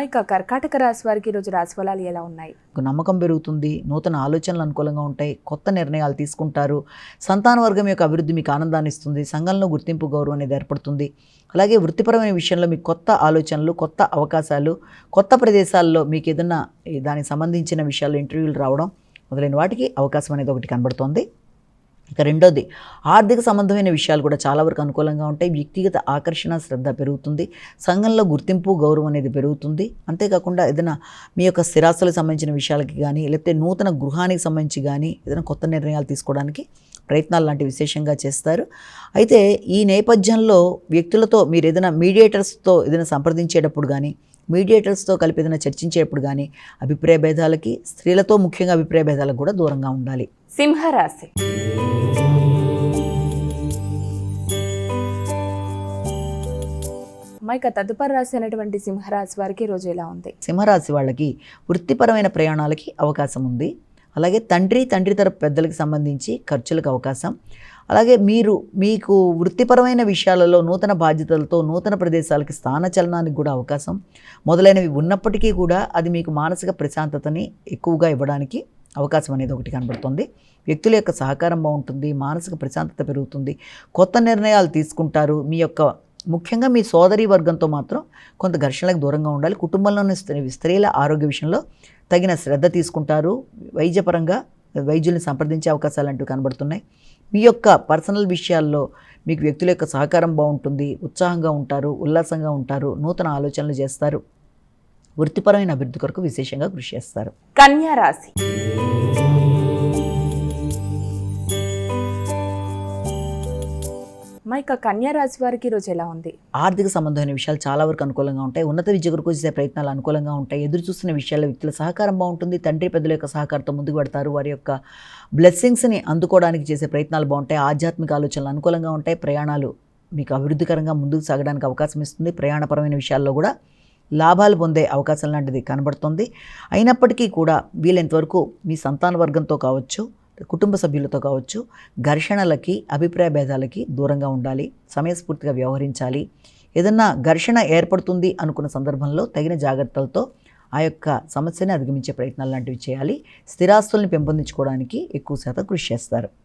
మైక కర్కాటక రాశి వారికి ఈరోజు రాశి ఫలాలు ఎలా ఉన్నాయి? నమ్మకం పెరుగుతుంది, నూతన ఆలోచనలు అనుకూలంగా ఉంటాయి, కొత్త నిర్ణయాలు తీసుకుంటారు, సంతాన వర్గం యొక్క అభివృద్ధి మీకు ఆనందాన్ని ఇస్తుంది, సంఘంలో గుర్తింపు గౌరవం అనేది ఏర్పడుతుంది. అలాగే వృత్తిపరమైన విషయంలో మీకు కొత్త ఆలోచనలు, కొత్త అవకాశాలు, కొత్త ప్రదేశాల్లో మీకు ఏదన్నా దానికి సంబంధించిన విషయాల్లో ఇంటర్వ్యూలు రావడం మొదలైన వాటికి అవకాశం అనేది ఒకటి కనబడుతోంది. ఇక రెండోది, ఆర్థిక సంబంధమైన విషయాలు కూడా చాలా వరకు అనుకూలంగా ఉంటాయి. వ్యక్తిగత ఆకర్షణ, శ్రద్ధ పెరుగుతుంది, సంఘంలో గుర్తింపు గౌరవం అనేది పెరుగుతుంది. అంతేకాకుండా ఏదైనా మీ యొక్క స్థిరాస్తులకు సంబంధించిన విషయాలకి కానీ, లేకపోతే నూతన గృహానికి సంబంధించి కానీ ఏదైనా కొత్త నిర్ణయాలు తీసుకోవడానికి ప్రయత్నాలు లాంటి విశేషంగా చేస్తారు. అయితే ఈ నేపథ్యంలో వ్యక్తులతో మీరు ఏదైనా మీడియేటర్స్తో ఏదైనా సంప్రదించేటప్పుడు కానీ, మీడియేటర్స్తో కలిపి ఏదైనా చర్చించేటప్పుడు కానీ అభిప్రాయ భేదాలకి, స్త్రీలతో ముఖ్యంగా అభిప్రాయ భేదాలకు కూడా దూరంగా ఉండాలి. సింహరాశి. మైక తదుపరి రాశి అయినటువంటి సింహరాశి వారికి ఈరోజు ఎలా ఉంది? సింహరాశి వాళ్ళకి వృత్తిపరమైన ప్రయాణాలకి అవకాశం ఉంది. అలాగే తండ్రి తరపు పెద్దలకి సంబంధించి ఖర్చులకు అవకాశం. అలాగే మీకు వృత్తిపరమైన విషయాలలో నూతన బాధ్యతలతో నూతన ప్రదేశాలకి స్థానచలనానికి కూడా అవకాశం మొదలైనవి ఉన్నప్పటికీ కూడా అది మీకు మానసిక ప్రశాంతతని ఎక్కువగా ఇవ్వడానికి అవకాశం అనేది ఒకటి కనబడుతుంది. వ్యక్తుల యొక్క సహకారం బాగుంటుంది, మానసిక ప్రశాంతత పెరుగుతుంది, కొత్త నిర్ణయాలు తీసుకుంటారు. ముఖ్యంగా మీ సోదరీ వర్గంతో మాత్రం కొంత ఘర్షణలకు దూరంగా ఉండాలి. కుటుంబంలోని స్త్రీల ఆరోగ్య విషయంలో తగిన శ్రద్ధ తీసుకుంటారు. వైద్యపరంగా వైద్యుల్ని సంప్రదించే అవకాశాలు అంటూ కనబడుతున్నాయి. మీ యొక్క పర్సనల్ విషయాల్లో మీకు వ్యక్తుల యొక్క సహకారం బాగుంటుంది, ఉత్సాహంగా ఉంటారు, ఉల్లాసంగా ఉంటారు, నూతన ఆలోచనలు చేస్తారు, వృత్తిపరమైన అభివృద్ధి కొరకు విశేషంగా కృషి చేస్తారు. కన్యా రాశి. మైక కన్యా రాశి వారికి ఈరోజు ఎలా ఉంది? ఆర్థిక సంబంధమైన విషయాలు చాలా వరకు అనుకూలంగా ఉంటాయి. ఉన్నత విద్య కొరకు చేసే ప్రయత్నాలు అనుకూలంగా ఉంటాయి. ఎదురు చూస్తున్న విషయాల్లో వ్యక్తుల సహకారం బాగుంటుంది. తండ్రి పెద్దల యొక్క సహకారంతో ముందుకు పెడతారు. వారి యొక్క బ్లెస్సింగ్స్ని అందుకోవడానికి చేసే ప్రయత్నాలు బాగుంటాయి. ఆధ్యాత్మిక ఆలోచనలు అనుకూలంగా ఉంటాయి. ప్రయాణాలు మీకు అభివృద్ధికరంగా ముందుకు సాగడానికి అవకాశం ఇస్తుంది. ప్రయాణపరమైన విషయాల్లో కూడా లాభాలు పొందే అవకాశం లాంటిది కనబడుతుంది. అయినప్పటికీ కూడా వీలైనంతవరకు మీ సంతాన వర్గంతో కావచ్చు, కుటుంబ సభ్యులతో కావచ్చు, ఘర్షణలకి, అభిప్రాయ భేదాలకి దూరంగా ఉండాలి. సమయస్ఫూర్తిగా వ్యవహరించాలి. ఏదన్నా ఘర్షణ ఏర్పడుతుంది అనుకున్న సందర్భంలో తగిన జాగ్రత్తలతో ఆ యొక్క సమస్యని అధిగమించే ప్రయత్నాలు లాంటివి చేయాలి. స్థిరాస్తుల్ని పెంపొందించుకోవడానికి ఎక్కువ శాతం కృషి చేస్తారు.